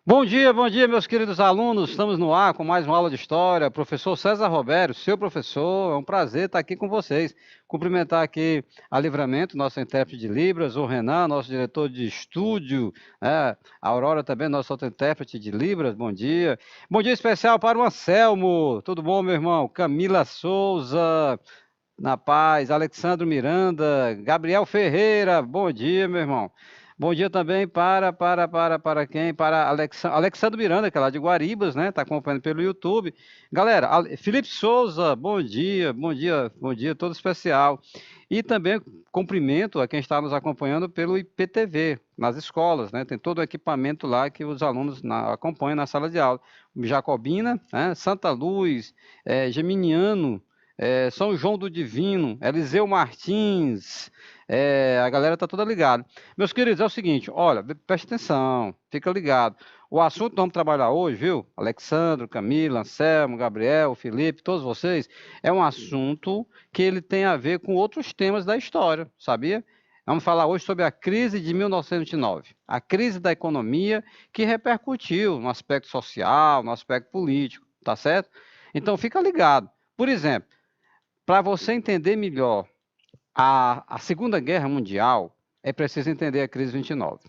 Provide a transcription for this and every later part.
Bom dia, meus queridos alunos. Estamos no ar com mais uma aula de história. Professor César Roberto, seu professor, é um prazer estar aqui com vocês. Cumprimentar aqui a Livramento, nossa intérprete de Libras, o Renan, nosso diretor de estúdio, a Aurora também, nossa outra intérprete de Libras. Bom dia. Bom dia especial para o Anselmo. Tudo bom, meu irmão? Camila Souza, na paz. Alexandre Miranda, Gabriel Ferreira. Bom dia, meu irmão. Bom dia também para quem? Para Alexandre Miranda, que é lá de Guaribas, né? Está acompanhando pelo YouTube. Galera, Felipe Souza, bom dia, todo especial. E também cumprimento a quem está nos acompanhando pelo IPTV, nas escolas, né? Tem todo o equipamento lá que os alunos acompanham na sala de aula. Jacobina, né? Santa Luz, Geminiano, São João do Divino, Eliseu Martins, a galera está toda ligada. Meus queridos, é o seguinte, olha, preste atenção, fica ligado. O assunto que nós vamos trabalhar hoje, viu? Alexandre, Camila, Anselmo, Gabriel, Felipe, todos vocês, é um assunto que ele tem a ver com outros temas da história, sabia? Vamos falar hoje sobre a crise de 1929, a crise da economia que repercutiu no aspecto social, no aspecto político, tá certo? Então fica ligado. Por exemplo, para você entender melhor a Segunda Guerra Mundial, é preciso entender a crise 29.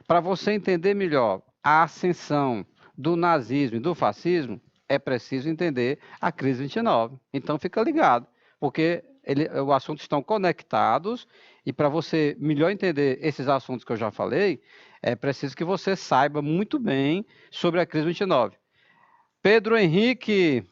Para você entender melhor a ascensão do nazismo e do fascismo, é preciso entender a crise 29. Então fica ligado, porque os assuntos estão conectados e para você melhor entender esses assuntos que eu já falei, é preciso que você saiba muito bem sobre a crise 29. Pedro Henrique,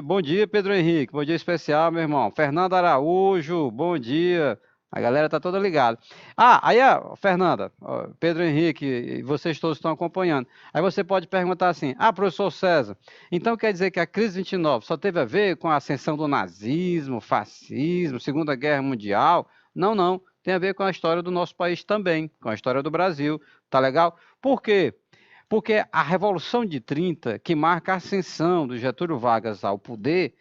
bom dia, Pedro Henrique, bom dia especial, meu irmão. Fernanda Araújo, bom dia. A galera tá toda ligada. Aí, Fernanda, Pedro Henrique, e vocês todos estão acompanhando. Aí você pode perguntar assim: professor César, então quer dizer que a crise 29 só teve a ver com a ascensão do nazismo, fascismo, Segunda Guerra Mundial? Não, não. Tem a ver com a história do nosso país também, com a história do Brasil. Tá legal? Por quê? Porque a Revolução de 30, que marca a ascensão do Getúlio Vargas ao poder,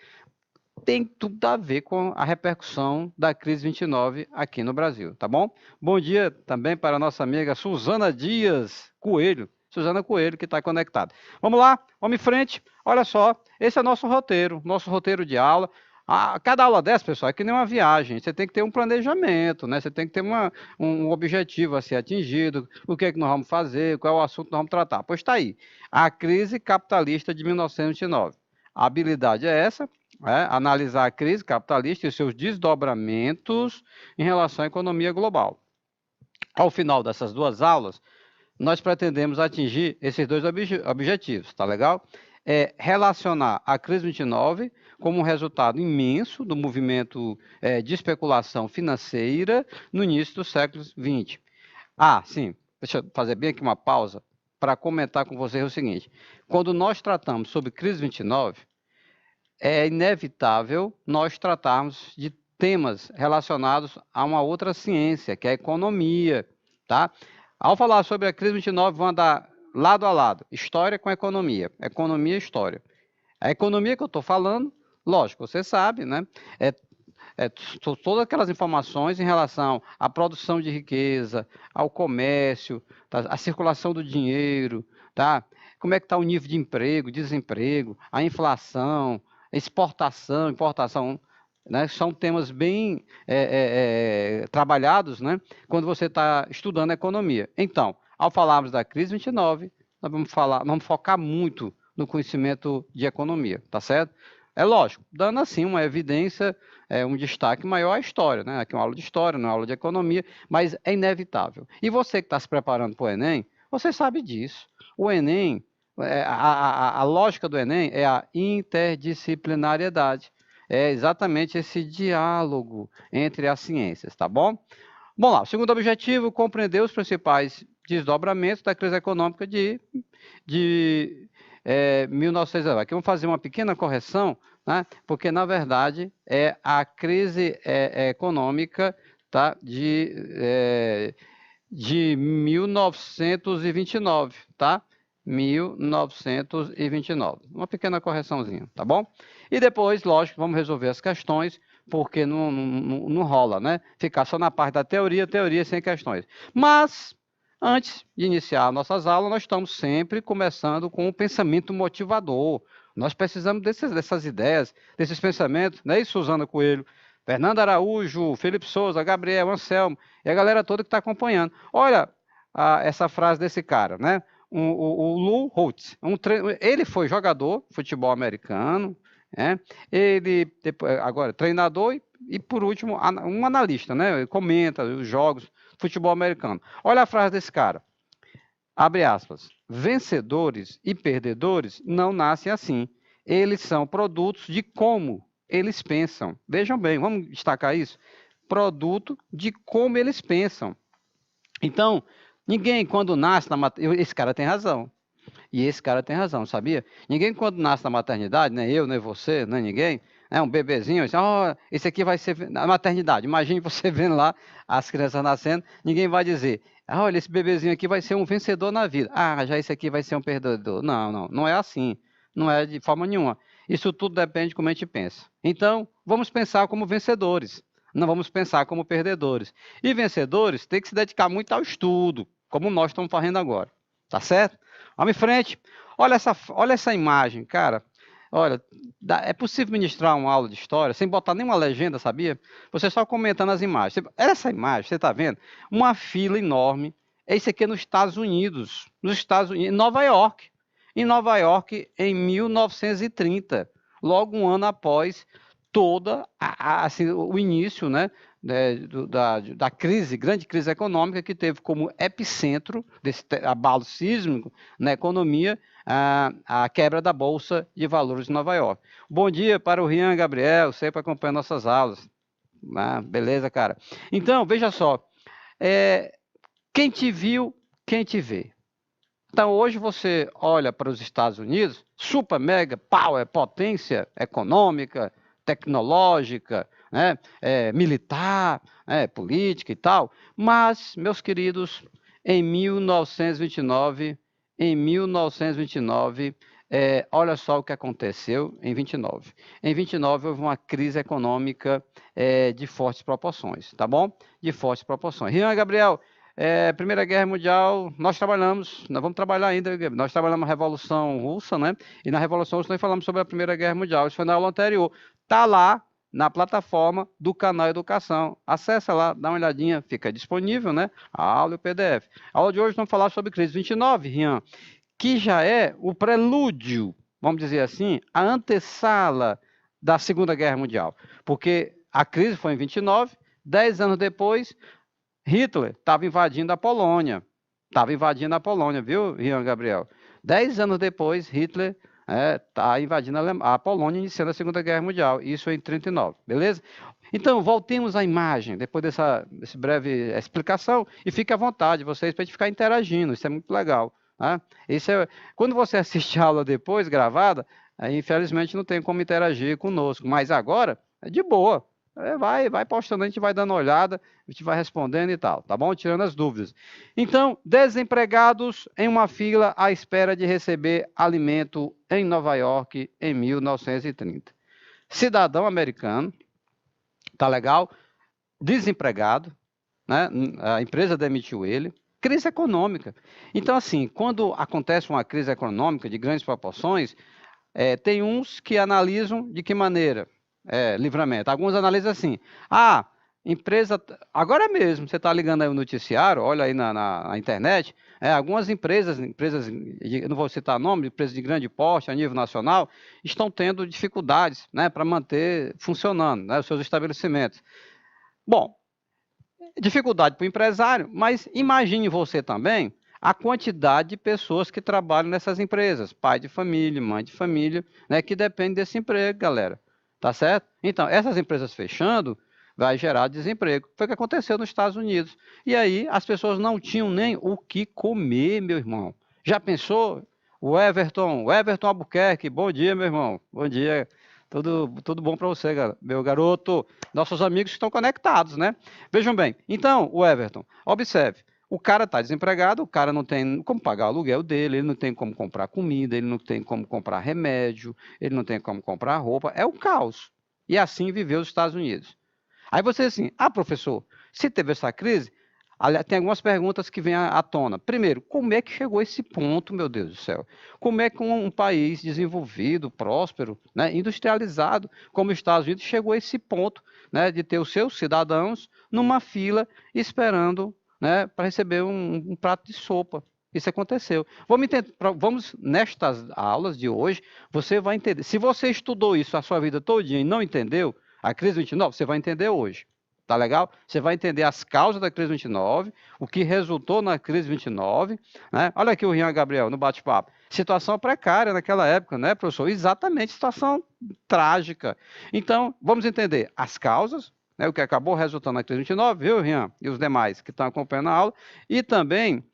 tem tudo a ver com a repercussão da crise 29 aqui no Brasil, tá bom? Bom dia também para a nossa amiga Suzana Dias Coelho. Suzana Coelho, que está conectada. Vamos lá, vamos em frente. Olha só, esse é nosso roteiro de aula. Cada aula dessa, pessoal, é que nem uma viagem. Você tem que ter um planejamento, né? Você tem que ter um objetivo a ser atingido. O que é que nós vamos fazer? Qual é o assunto que nós vamos tratar? Pois está aí. A crise capitalista de 1909. A habilidade é essa, analisar a crise capitalista e seus desdobramentos em relação à economia global. Ao final dessas duas aulas, nós pretendemos atingir esses dois objetivos, tá legal? Relacionar a crise 29 como um resultado imenso do movimento de especulação financeira no início do século XX. Sim, deixa eu fazer bem aqui uma pausa para comentar com vocês o seguinte: quando nós tratamos sobre crise 29, é inevitável nós tratarmos de temas relacionados a uma outra ciência, que é a economia, tá? Ao falar sobre a crise 29, vão andar lado a lado, história com economia e história. A economia que eu estou falando, lógico, você sabe, né? Todas aquelas informações em relação à produção de riqueza, ao comércio, tá? À circulação do dinheiro, tá? Como é que está o nível de emprego, desemprego, a inflação, exportação, importação, né? São temas bem trabalhados, né? Quando você está estudando economia. Então, ao falarmos da crise 29, nós vamos focar muito no conhecimento de economia, tá certo? É lógico, dando assim uma evidência, um destaque maior à história, né? Aqui é uma aula de história, não é uma aula de economia, mas é inevitável. E você que está se preparando para o Enem, você sabe disso. O Enem, a lógica do Enem é a interdisciplinariedade. É exatamente esse diálogo entre as ciências, tá bom? Bom lá, o segundo objetivo, compreender os principais desdobramentos da crise econômica de 1909. Aqui vamos fazer uma pequena correção, né? Porque, na verdade, é a crise econômica, tá? de 1929, tá? 1929. Uma pequena correçãozinha, tá bom? E depois, lógico, vamos resolver as questões, porque não rola, né? Ficar só na parte da teoria sem questões. Mas Antes de iniciar nossas aulas, nós estamos sempre começando com um pensamento motivador. Nós precisamos dessas ideias, desses pensamentos, não é isso, Suzana Coelho? Fernando Araújo, Felipe Souza, Gabriel, Anselmo e a galera toda que está acompanhando. Olha essa frase desse cara, né? O Lou Holtz. Ele foi jogador de futebol americano, né? Ele agora treinador e por último um analista, né? Ele comenta os jogos de futebol americano. Olha a frase desse cara. Abre aspas. Vencedores e perdedores não nascem assim. Eles são produtos de como eles pensam. Vejam bem, vamos destacar isso. Produto de como eles pensam. Então, ninguém quando nasce na maternidade... Esse cara tem razão. E esse cara tem razão, sabia? Ninguém quando nasce na maternidade, nem eu, nem você, nem ninguém, um bebezinho, assim, esse aqui vai ser na maternidade. Imagine você vendo lá as crianças nascendo, ninguém vai dizer, olha, esse bebezinho aqui vai ser um vencedor na vida. Já esse aqui vai ser um perdedor. Não é assim. Não é de forma nenhuma. Isso tudo depende de como a gente pensa. Então, vamos pensar como vencedores. Não vamos pensar como perdedores. E vencedores têm que se dedicar muito ao estudo, como nós estamos fazendo agora. Tá certo? Vamos em frente. Olha essa imagem, cara. Olha, é possível ministrar uma aula de história sem botar nenhuma legenda, sabia? Você só comentando as imagens. Essa imagem, você está vendo? Uma fila enorme. Esse aqui é nos Estados Unidos. Em Nova York. Em Nova York, em 1930. Logo um ano após assim, o início, né, da crise, grande crise econômica que teve como epicentro desse abalo sísmico na economia a quebra da Bolsa de Valores de Nova York. Bom dia para o Rian Gabriel, sempre acompanha nossas aulas. Beleza, cara. Então, veja só, quem te viu, quem te vê. Então, hoje você olha para os Estados Unidos, super, mega, power, potência econômica, tecnológica, né, militar, política e tal. Mas, meus queridos, em 1929, olha só o que aconteceu em 29. Em 29 houve uma crise econômica de fortes proporções, tá bom? De fortes proporções. Rian, Gabriel, Primeira Guerra Mundial, nós vamos trabalhar ainda, nós trabalhamos na Revolução Russa, né? E na Revolução Russa nós falamos sobre a Primeira Guerra Mundial, isso foi na aula anterior. Está lá na plataforma do canal Educação. Acesse lá, dá uma olhadinha, fica disponível, né? A aula e o PDF. A aula de hoje vamos falar sobre crise 29, Rian, que já é o prelúdio, vamos dizer assim, a antessala da Segunda Guerra Mundial. Porque a crise foi em 29, 10 anos depois, Hitler estava invadindo a Polônia. Viu, Rian Gabriel? 10 anos depois, Hitler está invadindo a Polônia, iniciando a Segunda Guerra Mundial. Isso em 39, beleza? Então, voltemos à imagem, depois dessa breve explicação, e fique à vontade, vocês, para a gente ficar interagindo, isso é muito legal. Tá? Quando você assiste a aula depois, gravada, aí, infelizmente não tem como interagir conosco, mas agora é de boa. Vai postando, a gente vai dando uma olhada, a gente vai respondendo e tal, tá bom? Tirando as dúvidas. Então, desempregados em uma fila à espera de receber alimento em Nova York em 1930. Cidadão americano, tá legal? Desempregado, né? A empresa demitiu ele. Crise econômica. Então, assim, quando acontece uma crise econômica de grandes proporções, tem uns que analisam de que maneira? Livramento. Alguns analisam assim, empresa, agora mesmo, você está ligando aí o noticiário, olha aí na internet, algumas empresas, não vou citar nome, empresas de grande porte a nível nacional, estão tendo dificuldades, né, para manter funcionando, né, os seus estabelecimentos. Bom, dificuldade para o empresário, mas imagine você também a quantidade de pessoas que trabalham nessas empresas, pai de família, mãe de família, né, que depende desse emprego, galera. Tá certo? Então, essas empresas fechando, vai gerar desemprego. Foi o que aconteceu nos Estados Unidos. E aí, as pessoas não tinham nem o que comer, meu irmão. Já pensou? O Everton Albuquerque, bom dia, meu irmão. Bom dia. Tudo bom para você, meu garoto. Nossos amigos estão conectados, né? Vejam bem. Então, o Everton, observe. O cara está desempregado, o cara não tem como pagar o aluguel dele, ele não tem como comprar comida, ele não tem como comprar remédio, ele não tem como comprar roupa. É o caos. E assim viveu os Estados Unidos. Aí você diz assim, professor, se teve essa crise, Tem algumas perguntas que vêm à tona. Primeiro, como é que chegou a esse ponto, meu Deus do céu? Como é que um país desenvolvido, próspero, né, industrializado, como os Estados Unidos, chegou a esse ponto, né, de ter os seus cidadãos numa fila esperando, né, para receber um prato de sopa? Isso aconteceu. Vamos, nestas aulas de hoje, você vai entender. Se você estudou isso a sua vida todinha e não entendeu, a crise 29, você vai entender hoje. Tá legal? Você vai entender as causas da crise 29, o que resultou na crise 29, né? Olha aqui o Rian Gabriel no bate-papo. Situação precária naquela época, né, professor? Exatamente, situação trágica. Então, vamos entender as causas, né, o que acabou resultando na crise 29, viu, Rian? E os demais que estão acompanhando a aula. E também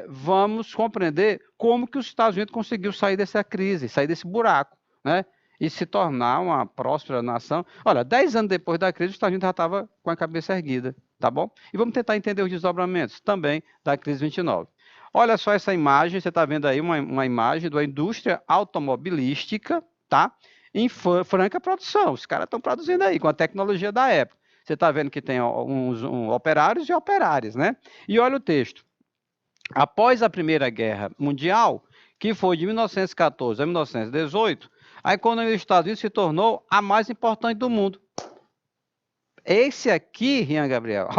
vamos compreender como que os Estados Unidos conseguiu sair dessa crise, sair desse buraco, né? E se tornar uma próspera nação. Olha, 10 anos depois da crise, os Estados Unidos já estava com a cabeça erguida, tá bom? E vamos tentar entender os desdobramentos também da crise 29. Olha só essa imagem, você está vendo aí uma imagem da indústria automobilística, tá? Em franca produção, os caras estão produzindo aí com a tecnologia da época. Você está vendo que tem uns operários e operárias, né? E olha o texto. Após a Primeira Guerra Mundial, que foi de 1914 a 1918, a economia dos Estados Unidos se tornou a mais importante do mundo. Esse aqui, Rian Gabriel,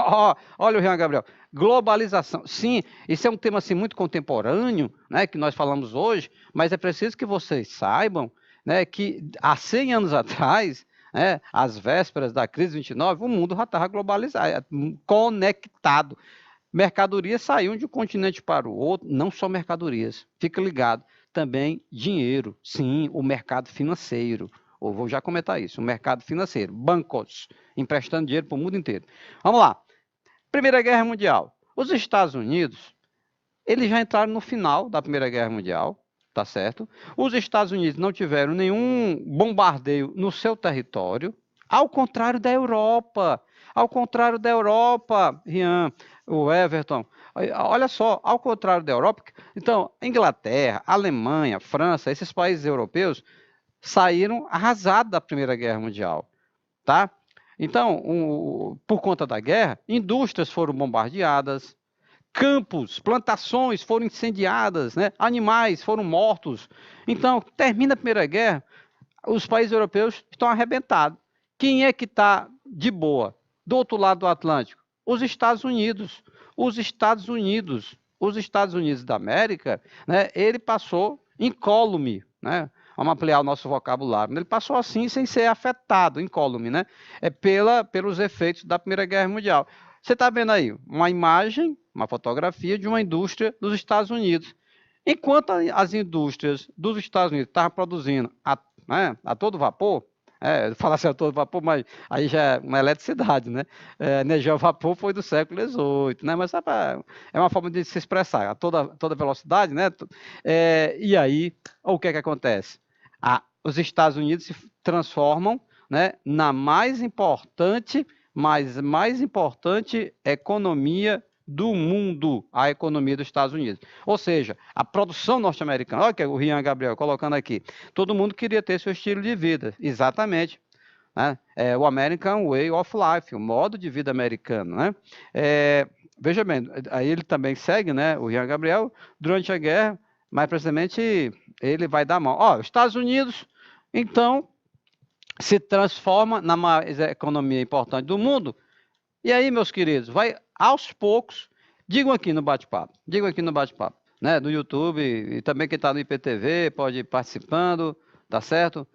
olha o Rian Gabriel, globalização. Sim, isso é um tema assim, muito contemporâneo, né, que nós falamos hoje, mas é preciso que vocês saibam, né, que há 100 anos atrás, né, às vésperas da crise 29, o mundo já estava globalizado, conectado. Mercadorias saíam de um continente para o outro, não só mercadorias, fica ligado, também dinheiro, sim, o mercado financeiro. Eu vou já comentar isso, o mercado financeiro, bancos, emprestando dinheiro para o mundo inteiro. Vamos lá, Primeira Guerra Mundial. Os Estados Unidos, eles já entraram no final da Primeira Guerra Mundial, tá certo? Os Estados Unidos não tiveram nenhum bombardeio no seu território, ao contrário da Europa. Ao contrário da Europa, Rian, o Everton, olha só, ao contrário da Europa, então, Inglaterra, Alemanha, França, esses países europeus saíram arrasados da Primeira Guerra Mundial, tá? Então, por conta da guerra, indústrias foram bombardeadas, campos, plantações foram incendiadas, né? Animais foram mortos. Então, termina a Primeira Guerra, os países europeus estão arrebentados. Quem é que está de boa? Do outro lado do Atlântico? Os Estados Unidos. Os Estados Unidos. Os Estados Unidos da América, né, ele passou incólume, né? Vamos ampliar o nosso vocabulário. Ele passou assim sem ser afetado, incólume, né? Pelos efeitos da Primeira Guerra Mundial. Você está vendo aí uma imagem, uma fotografia de uma indústria dos Estados Unidos. Enquanto as indústrias dos Estados Unidos estavam produzindo a todo vapor, falasse a todo vapor, mas aí já é uma eletricidade, né? Energia a vapor foi do século XVIII, né? Mas é uma forma de se expressar, a toda velocidade, né? E aí, o que é que acontece? Os Estados Unidos se transformam, né, na mais importante economia do mundo, a economia dos Estados Unidos. Ou seja, a produção norte-americana, olha que o Rian Gabriel colocando aqui, todo mundo queria ter seu estilo de vida, exatamente. Né? O American Way of Life, o modo de vida americano. Né? Veja bem, aí ele também segue, né, o Rian Gabriel, durante a guerra, mais precisamente ele vai dar a mão. Os Estados Unidos, então, se transforma na mais economia importante do mundo. E aí, meus queridos, vai aos poucos, digam aqui no bate-papo, né, no YouTube, e também quem está no IPTV pode ir participando, tá certo?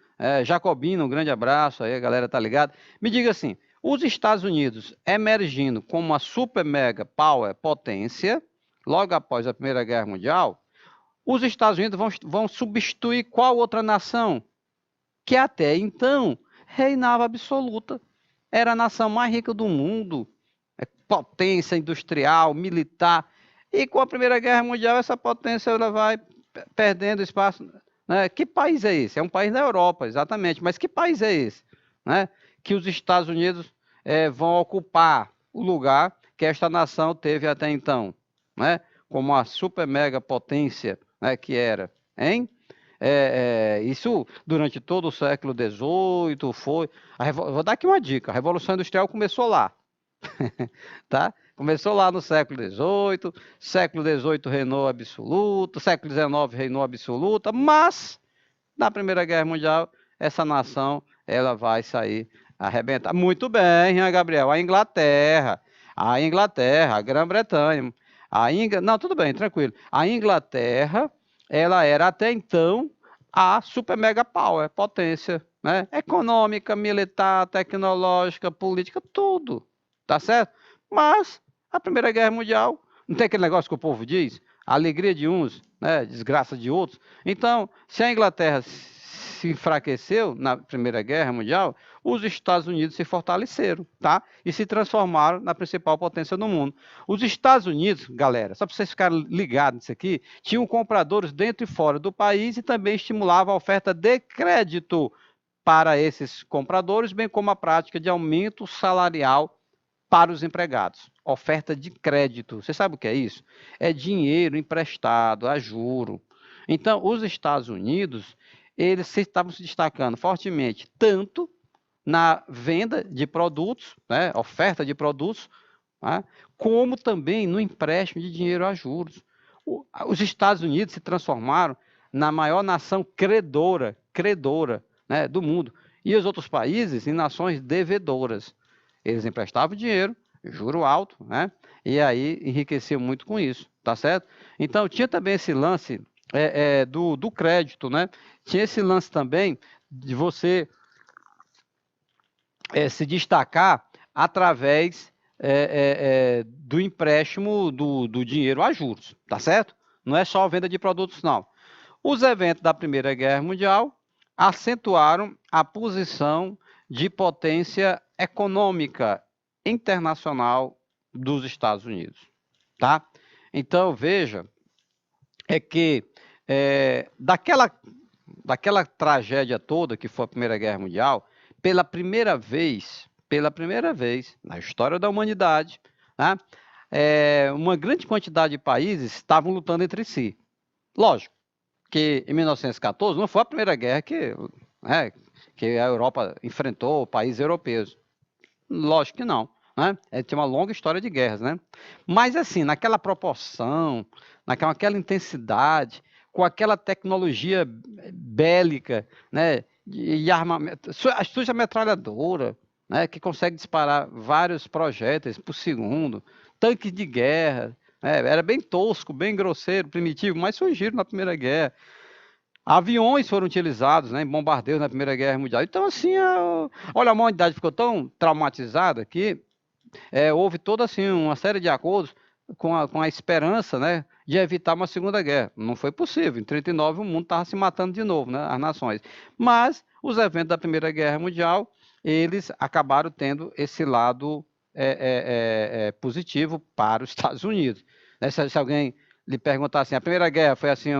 Jacobino, um grande abraço, aí a galera tá ligada. Me diga assim, os Estados Unidos emergindo como uma super mega power potência, logo após a Primeira Guerra Mundial, os Estados Unidos vão substituir qual outra nação? Que até então reinava absoluta. Era a nação mais rica do mundo, potência industrial, militar. E com a Primeira Guerra Mundial, essa potência ela vai perdendo espaço. Né? Que país é esse? É um país da Europa, exatamente. Mas que país é esse? Né? Que os Estados Unidos vão ocupar o lugar que esta nação teve até então, né? Como a super mega potência, né, que era. Hein? Isso durante todo o século XVIII foi. Vou dar aqui uma dica: a Revolução Industrial começou lá. Tá? Começou lá no século XVIII reinou absoluto, século XIX reinou absoluta, mas na Primeira Guerra Mundial essa nação ela vai sair arrebentar. Muito bem, Jean Gabriel, a Grã-Bretanha, não, tudo bem, tranquilo. A Inglaterra, ela era até então a super mega power, potência, né? Econômica, militar, tecnológica, política, tudo, tá certo? Mas a Primeira Guerra Mundial, não tem aquele negócio que o povo diz? A alegria de uns, né? Desgraça de outros. Então, se a Inglaterra se enfraqueceu na Primeira Guerra Mundial, os Estados Unidos se fortaleceram, tá? E se transformaram na principal potência do mundo. Os Estados Unidos, galera, só para vocês ficarem ligados nisso aqui, tinham compradores dentro e fora do país e também estimulava a oferta de crédito para esses compradores, bem como a prática de aumento salarial para os empregados. Oferta de crédito. Você sabe o que é isso? É dinheiro emprestado a juro. Então, os Estados Unidos, eles estavam se destacando fortemente, tanto na venda de produtos, né, oferta de produtos, né, como também no empréstimo de dinheiro a juros. Os Estados Unidos se transformaram na maior nação credora, né, do mundo. E os outros países em nações devedoras. Eles emprestavam dinheiro, juro alto, né? E aí enriqueciam muito com isso, tá certo? Então tinha também esse lance do crédito, né? Tinha esse lance também de você se destacar através do empréstimo do dinheiro a juros, tá certo? Não é só a venda de produtos, não. Os eventos da Primeira Guerra Mundial acentuaram a posição de potência econômica internacional dos Estados Unidos, tá? Então, veja, que daquela tragédia toda que foi a Primeira Guerra Mundial, pela primeira vez na história da humanidade, né, uma grande quantidade de países estavam lutando entre si. Lógico que em 1914 não foi a primeira guerra né, que a Europa enfrentou países europeus. Lógico que não. Né? Tem uma longa história de guerras, né? Mas assim, naquela proporção, naquela intensidade, com aquela tecnologia bélica, né? E armamento, a sua metralhadora, né? Que consegue disparar vários projéteis por segundo, tanques de guerra, né? Era bem tosco, bem grosseiro, primitivo, mas surgiram na Primeira Guerra. Aviões foram utilizados, né, em bombardeios na Primeira Guerra Mundial. Então, assim, olha, a humanidade ficou tão traumatizada que houve toda assim, uma série de acordos com a esperança, né, de evitar uma Segunda Guerra. Não foi possível. Em 1939, o mundo estava se matando de novo, né, as nações. Mas os eventos da Primeira Guerra Mundial, eles acabaram tendo esse lado positivo para os Estados Unidos. Né, se alguém lhe perguntar assim, a Primeira Guerra foi assim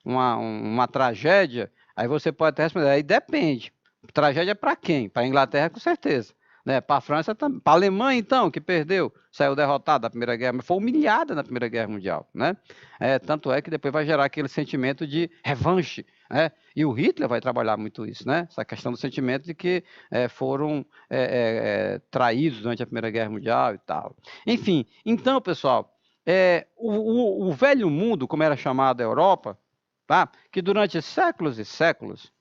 uma tragédia, aí você pode até responder, aí depende. Tragédia para quem? Para a Inglaterra, com certeza. Né? Para a França também. Para a Alemanha, então, que perdeu, saiu derrotada da Primeira Guerra, mas foi humilhada na Primeira Guerra Mundial. Né? Tanto é que depois vai gerar aquele sentimento de revanche. Né? E o Hitler vai trabalhar muito isso, né? Essa questão do sentimento de que foram traídos durante a Primeira Guerra Mundial e tal. Enfim, então, pessoal, o velho mundo, como era chamado a Europa, tá? Que durante séculos e séculos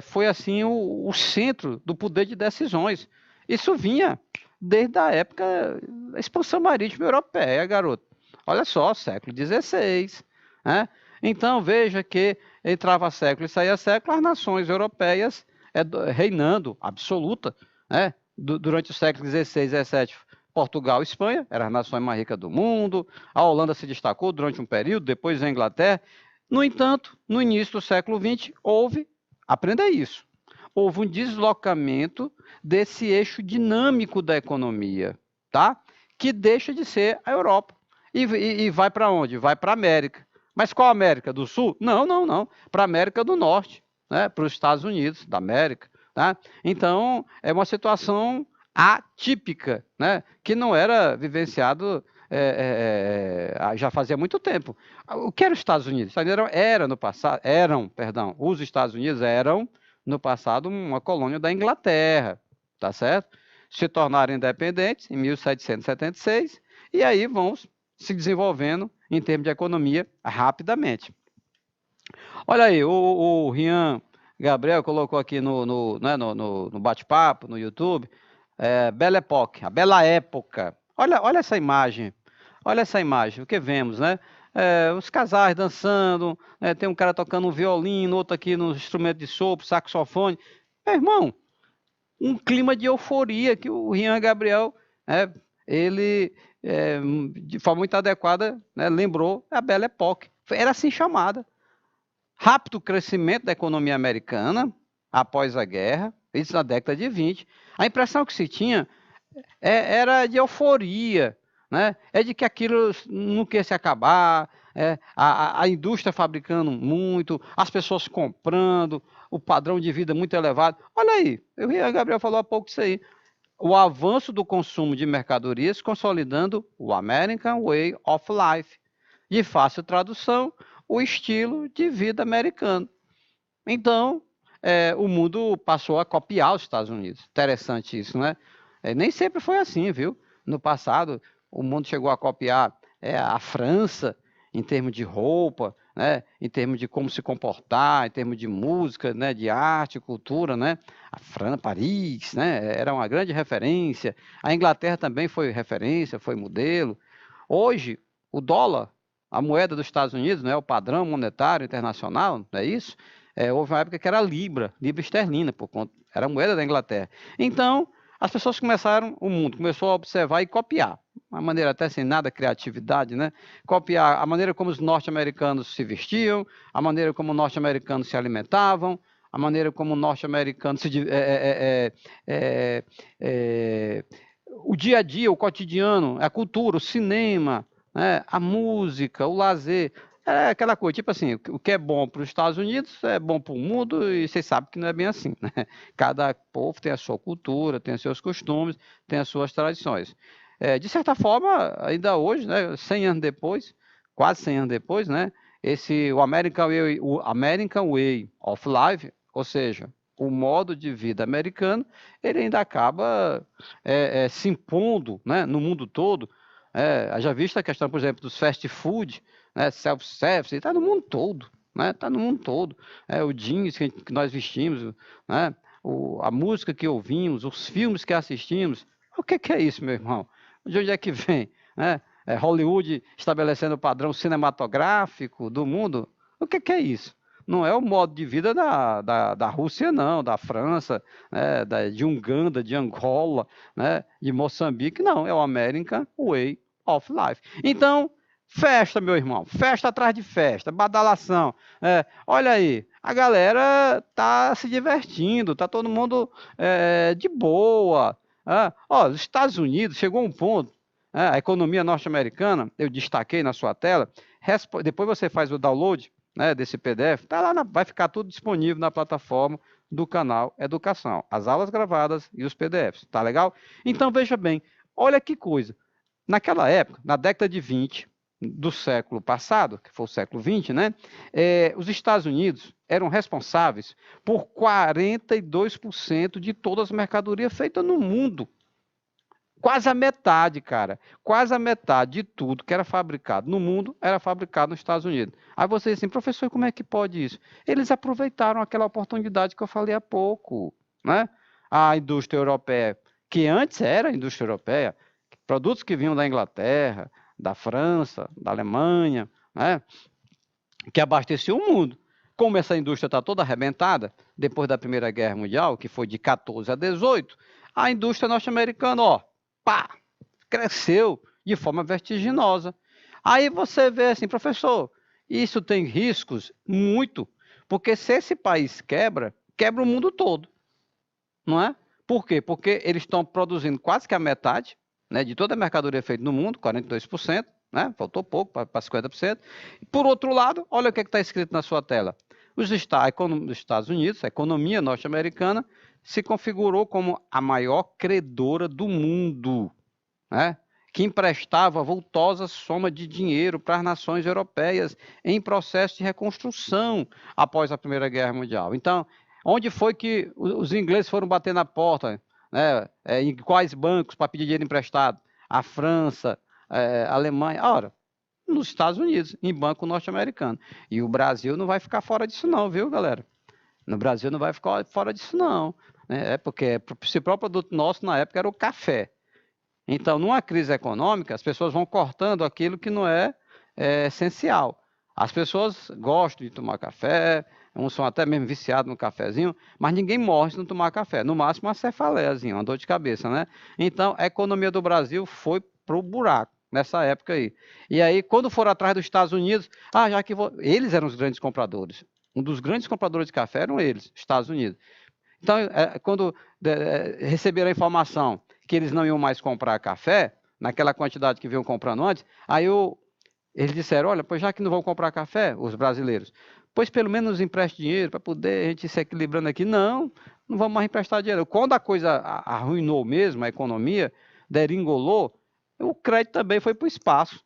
foi assim o centro do poder de decisões. Isso vinha desde a época da expansão marítima europeia, garoto. Olha só, século XVI. Né? Então, veja que entrava século e saía século, as nações europeias reinando absoluta. Né? Durante o século XVI e XVII, Portugal e Espanha eram as nações mais ricas do mundo. A Holanda se destacou durante um período, depois a Inglaterra. No entanto, no início do século XX, aprenda isso, houve um deslocamento desse eixo dinâmico da economia, tá? Que deixa de ser a Europa. E vai para onde? Vai para a América. Mas qual América? Do Sul? Não, não, não. Para a América do Norte, né? Para os Estados Unidos da América. Tá? Então, é uma situação atípica, né? Que não era vivenciado já fazia muito tempo. O que era os Estados Unidos? Os Estados Unidos eram, no passado, uma colônia da Inglaterra, tá certo? se tornaram independentes em 1776, e aí vão se desenvolvendo em termos de economia rapidamente. Olha aí, o Rian Gabriel colocou aqui no bate-papo, no YouTube, Belle Époque, a Bela Época. Olha essa imagem, o que vemos, né? Os casais dançando, tem um cara tocando um violino, outro aqui no instrumento de sopro, saxofone. Meu irmão, um clima de euforia que o Rian Gabriel, ele, de forma muito adequada, lembrou a Belle Époque. Era assim chamada. Rápido crescimento da economia americana após a guerra, isso na década de 20. A impressão que se tinha era de euforia, né? De que aquilo não ia se acabar, a indústria fabricando muito, as pessoas comprando, o padrão de vida muito elevado. Olha aí, o Gabriel falou há pouco isso aí. O avanço do consumo de mercadorias consolidando o American Way of Life. De fácil tradução, o estilo de vida americano. Então, o mundo passou a copiar os Estados Unidos. Interessante isso, né? Nem sempre foi assim, viu? No passado, o mundo chegou a copiar a França em termos de roupa, né? Em termos de como se comportar, em termos de música, né? De arte, cultura, né? A França, Paris, né? Era uma grande referência. A Inglaterra também foi referência, foi modelo. Hoje, o dólar, a moeda dos Estados Unidos, né? O padrão monetário internacional, não é isso? Houve uma época que era libra esterlina, era a moeda da Inglaterra. Então, as pessoas o mundo começou a observar e copiar, uma maneira até sem nada criatividade, né? Copiar a maneira como os norte-americanos se vestiam, a maneira como os norte-americanos se alimentavam, a maneira como os norte-americanos o dia a dia, o cotidiano, a cultura, o cinema, né? A música, o lazer. É aquela coisa, tipo assim, o que é bom para os Estados Unidos é bom para o mundo e vocês sabem que não é bem assim, né? Cada povo tem a sua cultura, tem os seus costumes, tem as suas tradições. De certa forma, ainda hoje, né, 100 anos depois, quase 100 anos depois, né, o American Way of Life, ou seja, o modo de vida americano, ele ainda acaba se impondo, né, no mundo todo. Já visto a questão, por exemplo, dos fast food, né, self-service, está no mundo todo, né? Está no mundo todo. O jeans que nós vestimos, né? A música que ouvimos, os filmes que assistimos. O que é isso, meu irmão? De onde é que vem? Né? Hollywood estabelecendo o padrão cinematográfico do mundo. O que é isso? Não é o modo de vida da Rússia, não, da França, né, de Uganda, de Angola, né, de Moçambique, não. É o American Way of Life. Então, festa, meu irmão, festa atrás de festa, badalação. Olha aí, a galera tá se divertindo, tá todo mundo de boa. Os Estados Unidos chegou a um ponto, a economia norte-americana, eu destaquei na sua tela, depois você faz o download, né, desse PDF, tá lá vai ficar tudo disponível na plataforma do canal Educação, as aulas gravadas e os PDFs, tá legal? Então veja bem, olha que coisa, naquela época, na década de 20 do século passado, que foi o século 20, né, os Estados Unidos eram responsáveis por 42% de todas as mercadorias feitas no mundo. Quase a metade, cara. Quase a metade de tudo que era fabricado no mundo era fabricado nos Estados Unidos. Aí você diz assim, professor, como é que pode isso? Eles aproveitaram aquela oportunidade que eu falei há pouco, né? A indústria europeia, que antes era a indústria europeia, produtos que vinham da Inglaterra, da França, da Alemanha, né? Que abasteciam o mundo. Como essa indústria está toda arrebentada, depois da Primeira Guerra Mundial, que foi de 14 a 18, a indústria norte-americana, cresceu de forma vertiginosa. Aí você vê assim, professor, isso tem riscos? Muito. Porque se esse país quebra o mundo todo. Não é? Por quê? Porque eles estão produzindo quase que a metade, né, de toda a mercadoria feita no mundo, 42%, né? Faltou pouco para 50%. Por outro lado, olha o que está escrito na sua tela. Os Estados Unidos, a economia norte-americana, se configurou como a maior credora do mundo, né? Que emprestava vultosa soma de dinheiro para as nações europeias em processo de reconstrução após a Primeira Guerra Mundial. Então, onde foi que os ingleses foram bater na porta, né? Em quais bancos para pedir dinheiro emprestado? A França, a Alemanha. Ora, nos Estados Unidos, em banco norte-americano. E o Brasil não vai ficar fora disso não, viu, galera? No Brasil não vai ficar fora disso não, né? Porque o principal produto nosso na época era o café. Então, numa crise econômica, as pessoas vão cortando aquilo que não é essencial. As pessoas gostam de tomar café, uns são até mesmo viciados no cafezinho, mas ninguém morre se não tomar café. No máximo uma cefaleiazinha, uma dor de cabeça, né? Então, a economia do Brasil foi pro buraco nessa época aí. E aí, quando foram atrás dos Estados Unidos, já que eles eram os grandes compradores. Um dos grandes compradores de café eram eles, Estados Unidos. Então, quando receberam a informação que eles não iam mais comprar café, naquela quantidade que vinham comprando antes, aí eles disseram, olha, pois já que não vão comprar café, os brasileiros, pois pelo menos nos empreste dinheiro para poder a gente ir se equilibrando aqui. Não, não vamos mais emprestar dinheiro. Quando a coisa arruinou mesmo, a economia degringolou, o crédito também foi para o espaço.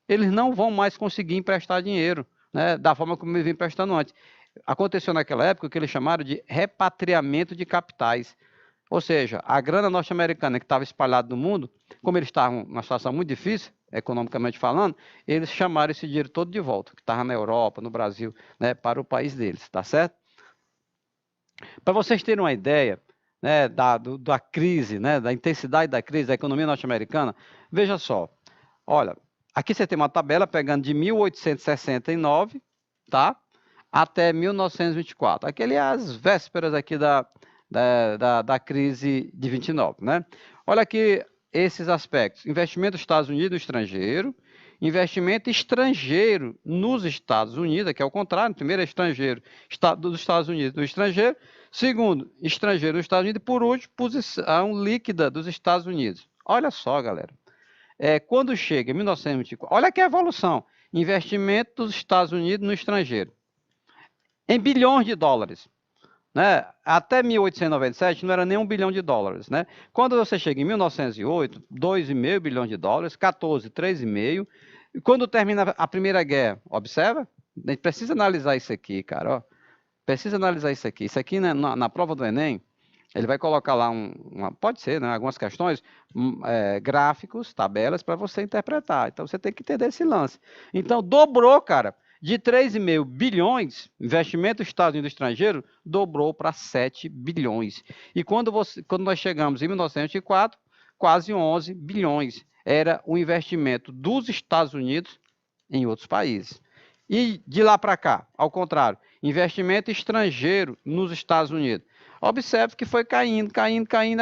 Eles não vão mais conseguir emprestar dinheiro, né, da forma como eles vinham emprestando antes. Aconteceu naquela época o que eles chamaram de repatriamento de capitais. Ou seja, a grana norte-americana que estava espalhada no mundo, como eles estavam numa situação muito difícil, economicamente falando, eles chamaram esse dinheiro todo de volta, que estava na Europa, no Brasil, né, para o país deles, tá certo? Para vocês terem uma ideia, né, da crise, né, da intensidade da crise da economia norte-americana, veja só, olha, aqui você tem uma tabela pegando de 1869, tá? Até 1924. Aquele é as vésperas aqui da crise de 29, né? Olha aqui esses aspectos. Investimento dos Estados Unidos no estrangeiro, investimento estrangeiro nos Estados Unidos, aqui é o contrário, primeiro é estrangeiro dos Estados Unidos no estrangeiro, segundo, estrangeiro nos Estados Unidos, e por último, posição líquida dos Estados Unidos. Olha só, galera. Quando chega em 1924, olha aqui a evolução. Investimento dos Estados Unidos no estrangeiro em bilhões de dólares, né? Até 1897 não era nem $1 bilhão, né? Quando você chega em 1908, 2,5 bilhões de dólares, 14, 3,5. E quando termina a Primeira Guerra, observa? A gente precisa analisar isso aqui, cara, ó. Precisa analisar isso aqui. Isso aqui, né, na prova do Enem, ele vai colocar lá pode ser, né, algumas questões, gráficos, tabelas para você interpretar. Então você tem que entender esse lance. Então dobrou, cara, de 3,5 bilhões, investimento dos Estados Unidos estrangeiro, dobrou para 7 bilhões. E quando nós chegamos em 1904, quase 11 bilhões. Era o investimento dos Estados Unidos em outros países. E de lá para cá, ao contrário, investimento estrangeiro nos Estados Unidos. Observe que foi caindo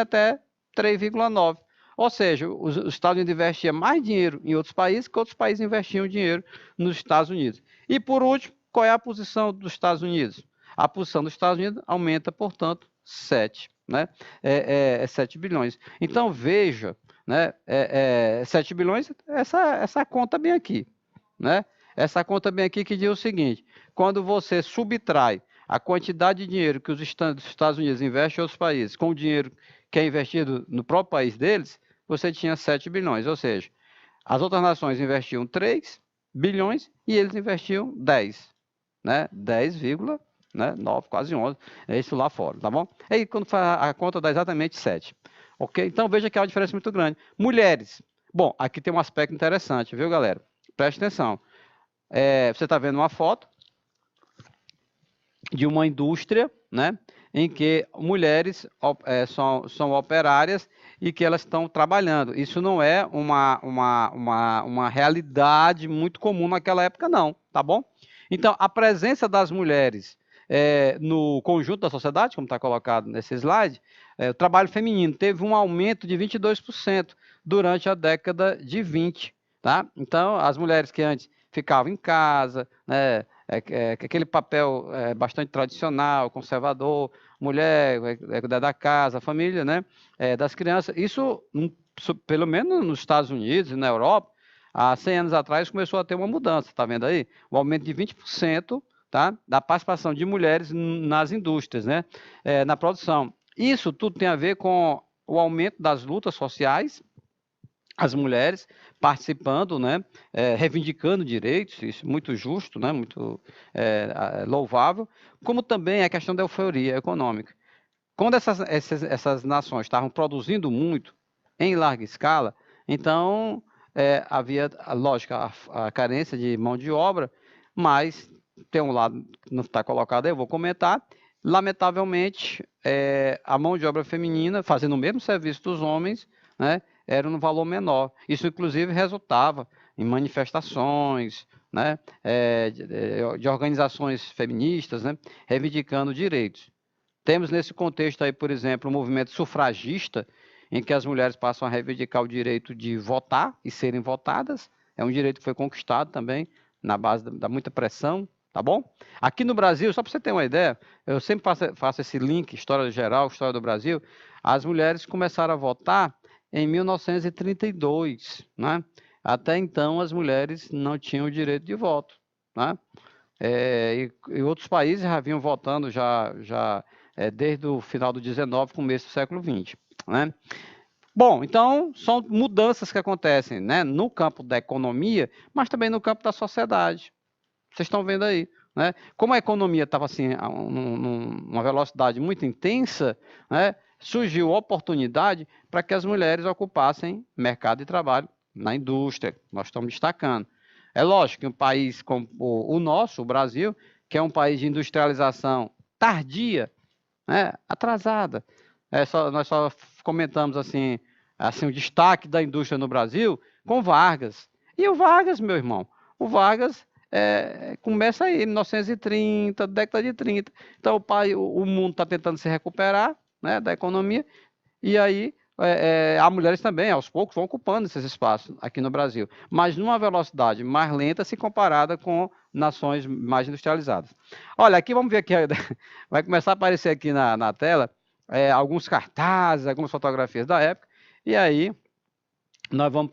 até 3,9. Ou seja, os Estados Unidos investiam mais dinheiro em outros países que outros países investiam dinheiro nos Estados Unidos. E por último, qual é a posição dos Estados Unidos? A posição dos Estados Unidos aumenta, portanto, 7, né? 7 bilhões. Então veja, né? 7 bilhões, essa conta bem aqui, né? Essa conta bem aqui que diz o seguinte: quando você subtrai a quantidade de dinheiro que os Estados Unidos investem em outros países com o dinheiro que é investido no próprio país deles, você tinha 7 bilhões. Ou seja, as outras nações investiam 3 bilhões e eles investiam 10, né? 10,9, quase 11. É isso lá fora, tá bom? Aí quando faz a conta dá exatamente 7. Ok? Então veja que há uma diferença muito grande. Mulheres. Bom, aqui tem um aspecto interessante, viu, galera? Preste atenção. Você está vendo uma foto de uma indústria, né, em que mulheres são operárias e que elas estão trabalhando. Isso não é uma realidade muito comum naquela época, não, tá bom? Então, a presença das mulheres no conjunto da sociedade, como está colocado nesse slide, o trabalho feminino teve um aumento de 22% durante a década de 20, tá? Então, as mulheres que antes ficavam em casa, né, aquele papel bastante tradicional, conservador, mulher, cuidar da casa, família, né, das crianças. Isso, pelo menos nos Estados Unidos e na Europa, há 100 anos atrás começou a ter uma mudança, tá vendo aí? Um aumento de 20%, tá, da participação de mulheres nas indústrias, né, na produção. Isso tudo tem a ver com o aumento das lutas sociais, as mulheres participando, né, reivindicando direitos, isso muito justo, né, muito louvável, como também a questão da euforia econômica. Quando essas nações estavam produzindo muito, em larga escala, então havia, lógico, a carência de mão de obra, mas tem um lado que não está colocado aí, eu vou comentar. Lamentavelmente, a mão de obra feminina, fazendo o mesmo serviço dos homens, né, era um valor menor. Isso, inclusive, resultava em manifestações, né, de organizações feministas, né, reivindicando direitos. Temos nesse contexto aí, por exemplo, o movimento sufragista, em que as mulheres passam a reivindicar o direito de votar e serem votadas. É um direito que foi conquistado também na base da muita pressão, tá bom? Aqui no Brasil, só para você ter uma ideia, eu sempre faço esse link, história geral, história do Brasil, as mulheres começaram a votar em 1932, né? Até então as mulheres não tinham o direito de voto, né? E outros países já vinham votando desde o final do 19, começo do século 20, né? Bom, então são mudanças que acontecem, né, no campo da economia, mas também no campo da sociedade. Vocês estão vendo aí, né? Como a economia estava assim, numa velocidade muito intensa, né, surgiu oportunidade para que as mulheres ocupassem mercado de trabalho na indústria. Nós estamos destacando. É lógico que um país como o nosso, o Brasil, que é um país de industrialização tardia, né, atrasada. Nós só comentamos assim o destaque da indústria no Brasil com Vargas. E o Vargas, meu irmão, o Vargas começa aí, em 1930, década de 30. Então o mundo está tentando se recuperar, né, da economia, e aí as mulheres também, aos poucos, vão ocupando esses espaços aqui no Brasil, mas numa velocidade mais lenta se comparada com nações mais industrializadas. Olha, aqui vamos ver aqui, vai começar a aparecer aqui na tela alguns cartazes, algumas fotografias da época, e aí nós vamos,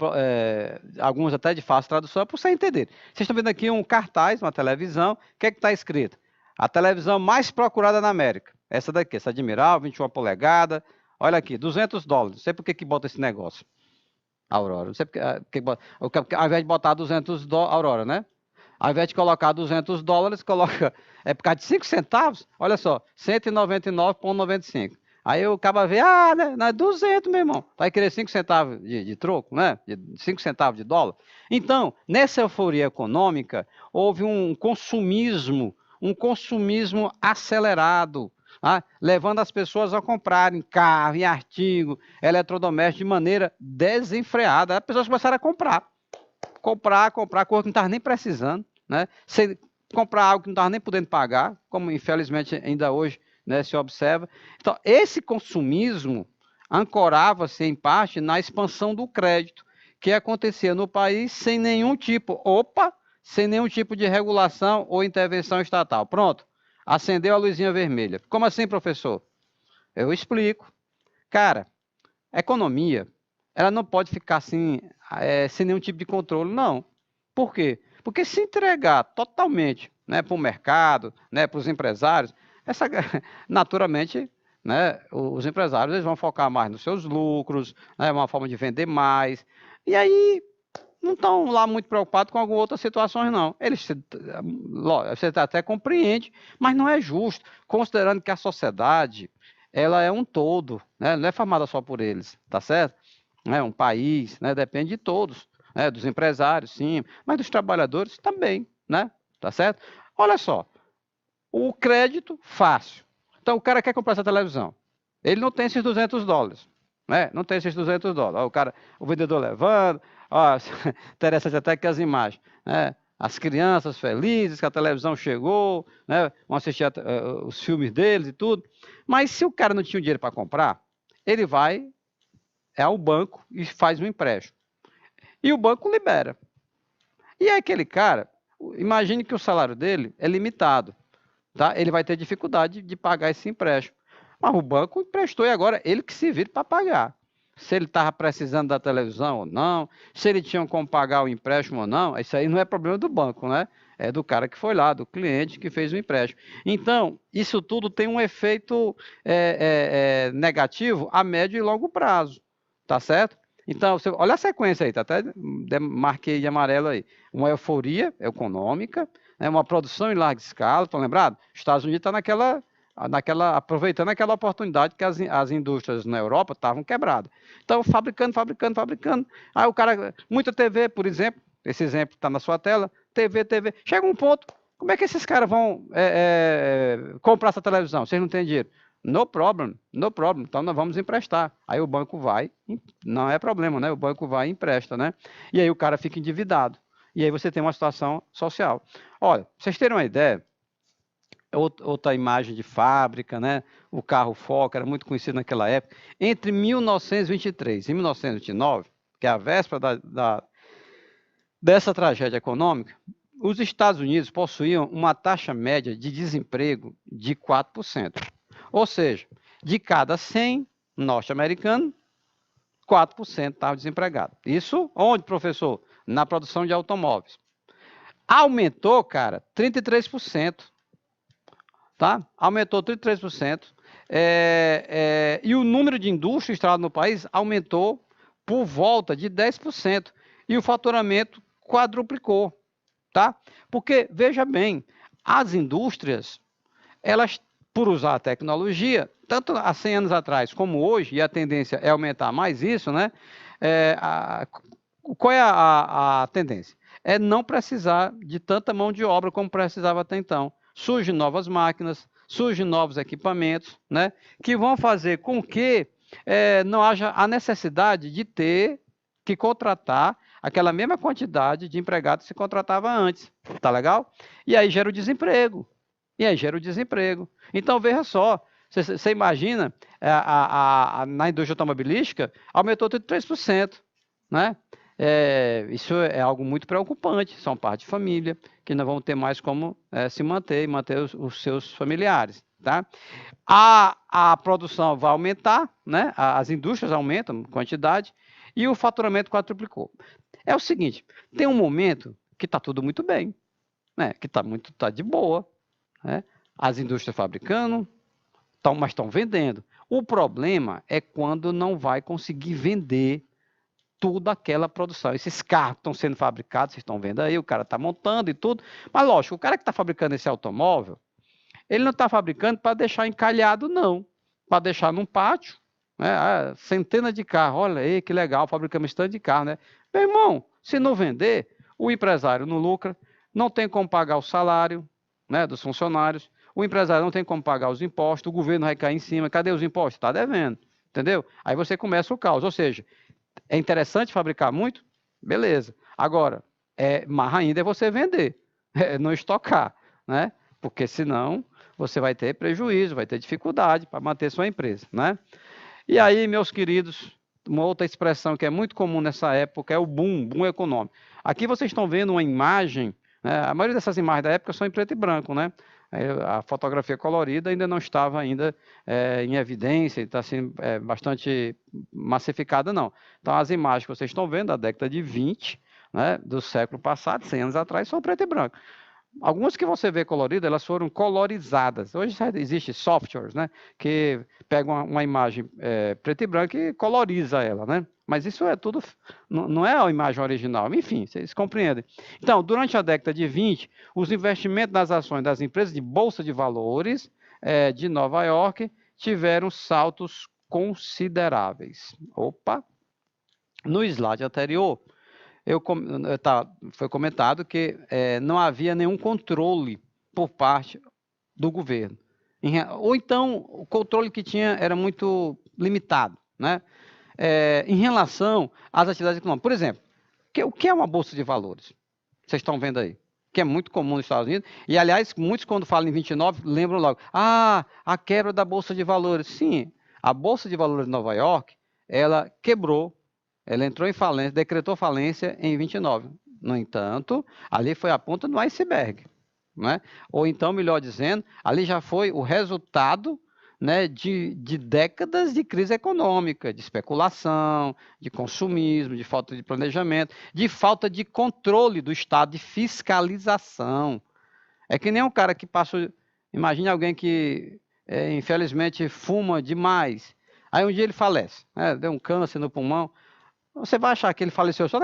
alguns até de fácil tradução, para você entender. Vocês estão vendo aqui um cartaz, uma televisão, o que é que está escrito? A televisão mais procurada na América. Essa daqui, essa Admiral, 21 polegadas. Olha aqui, $200. Não sei por que bota esse negócio. Aurora. Não sei porque ao invés de botar $200, Aurora, né? Ao invés de colocar $200, coloca, por causa de 5 centavos, olha só, 199,95. Aí o cara vê, né, não é 200, meu irmão. Vai querer 5 centavos de troco, né? 5 centavos de dólar. Então, nessa euforia econômica, houve um consumismo acelerado, tá? Levando as pessoas a comprarem carro e artigo, eletrodoméstico de maneira desenfreada. As pessoas começaram a comprar coisa que não estava nem precisando, né? Comprar algo que não estava nem podendo pagar, como infelizmente ainda hoje, né, se observa. Então, esse consumismo ancorava-se em parte na expansão do crédito, que acontecia no país sem nenhum tipo de regulação ou intervenção estatal. Pronto, acendeu a luzinha vermelha. Como assim, professor? Eu explico. Cara, economia, ela não pode ficar assim, sem nenhum tipo de controle, não. Por quê? Porque se entregar totalmente, né, para o mercado, né, para os empresários, naturalmente, né, os empresários eles vão focar mais nos seus lucros, né, uma forma de vender mais, e aí não estão lá muito preocupados com algumas outras situações, não. Você até compreende, mas não é justo, considerando que a sociedade ela é um todo, né, não é formada só por eles, tá certo? Um país, né, depende de todos, né, dos empresários, sim, mas dos trabalhadores também, né, tá certo? Olha só, o crédito fácil. Então o cara quer comprar essa televisão, ele não tem esses $200, né? Não tem esses $200. O vendedor levando, interessante até que as imagens, né? As crianças felizes que a televisão chegou, né? Vão assistir os filmes deles e tudo. Mas se o cara não tinha dinheiro para comprar, ele vai ao banco e faz um empréstimo. E o banco libera. E aquele cara, imagine que o salário dele é limitado, tá? Ele vai ter dificuldade de pagar esse empréstimo. Mas o banco emprestou e agora ele que se vire para pagar. Se ele estava precisando da televisão ou não, se ele tinha como pagar o empréstimo ou não, isso aí não é problema do banco, né? É do cara que foi lá, do cliente que fez o empréstimo. Então, isso tudo tem um efeito negativo a médio e longo prazo, tá certo? Então, olha a sequência aí, tá até marquei de amarelo aí. Uma euforia econômica, né, uma produção em larga escala, estão lembrados? Os Estados Unidos está naquela aproveitando aquela oportunidade que as indústrias na Europa estavam quebradas. Então, fabricando. Aí o cara, muita TV, por exemplo, esse exemplo está na sua tela, TV. Chega um ponto, como é que esses caras vão comprar essa televisão? Vocês não têm dinheiro. No problem. Então nós vamos emprestar. Aí o banco vai, não é problema, né? O banco vai e empresta, né? E aí o cara fica endividado. E aí você tem uma situação social. Olha, pra vocês terem uma ideia, outra imagem de fábrica, né? O carro Foca era muito conhecido naquela época. Entre 1923 e 1929, que é a véspera dessa tragédia econômica, os Estados Unidos possuíam uma taxa média de desemprego de 4%. Ou seja, de cada 100 norte-americanos, 4% estavam desempregados. Isso onde, professor? Na produção de automóveis. Aumentou, cara, 33%. Tá? Aumentou 33%. E o número de indústria instalada no país aumentou por volta de 10%. E o faturamento quadruplicou. Tá? Porque, veja bem, as indústrias, elas, por usar a tecnologia, tanto há 100 anos atrás como hoje, e a tendência é aumentar mais isso, né? Qual é a tendência? É não precisar de tanta mão de obra como precisava até então. Surgem novas máquinas, surgem novos equipamentos, né? Que vão fazer com que não haja a necessidade de ter que contratar aquela mesma quantidade de empregados que se contratava antes. Tá legal? E aí gera o desemprego. Então, veja só, você imagina, na indústria automobilística, aumentou 33%, né? Isso é algo muito preocupante, são parte de família, que não vão ter mais como se manter e manter os seus familiares, tá? A produção vai aumentar, né? As indústrias aumentam a quantidade e o faturamento quadruplicou. É o seguinte, tem um momento que está tudo muito bem, né? Que tá de boa, né? As indústrias fabricando, mas estão vendendo. O problema é quando não vai conseguir vender toda aquela produção. Esses carros estão sendo fabricados, vocês estão vendo aí, o cara está montando e tudo. Mas, lógico, o cara que está fabricando esse automóvel, ele não está fabricando para deixar encalhado, não. Para deixar num pátio, né? Centenas de carros. Olha aí, que legal, fabricamos tanto de carro, né? Meu irmão, se não vender, o empresário não lucra, não tem como pagar o salário, né, dos funcionários, o empresário não tem como pagar os impostos, o governo vai cair em cima. Cadê os impostos? Está devendo. Entendeu? Aí você começa o caos. Ou seja, é interessante fabricar muito? Beleza. Agora, mais ainda é você vender, não estocar, né? Porque senão você vai ter prejuízo, vai ter dificuldade para manter sua empresa, né? E aí, meus queridos, uma outra expressão que é muito comum nessa época é o boom econômico. Aqui vocês estão vendo uma imagem, né? A maioria dessas imagens da época são em preto e branco, né? A fotografia colorida ainda não estava em evidência, está sendo bastante massificada, não. Então, as imagens que vocês estão vendo da década de 20, né, do século passado, 100 anos atrás, são preto e branco. Algumas que você vê coloridas, elas foram colorizadas. Hoje existem softwares, né, que pegam uma imagem preta e branca e coloriza ela, né? Mas isso é tudo, não é a imagem original. Enfim, vocês compreendem. Então, durante a década de 20, os investimentos nas ações das empresas de bolsa de valores de Nova York tiveram saltos consideráveis. Opa! No slide anterior, foi comentado que não havia nenhum controle por parte do governo. Ou então, o controle que tinha era muito limitado, né? Em relação às atividades econômicas. Por exemplo, o que é uma bolsa de valores? Vocês estão vendo aí. Que é muito comum nos Estados Unidos. E, aliás, muitos, quando falam em 29, lembram logo. A quebra da bolsa de valores. Sim, a bolsa de valores de Nova York, ela quebrou. Ela entrou em falência, decretou falência em 29. No entanto, ali foi a ponta do iceberg, né? Ou então, melhor dizendo, ali já foi o resultado, né, de décadas de crise econômica, de especulação, de consumismo, de falta de planejamento, de falta de controle do Estado, de fiscalização. É que nem um cara que passou... Imagine alguém que, infelizmente, fuma demais. Aí um dia ele falece, né, deu um câncer no pulmão. Você vai achar que ele faleceu só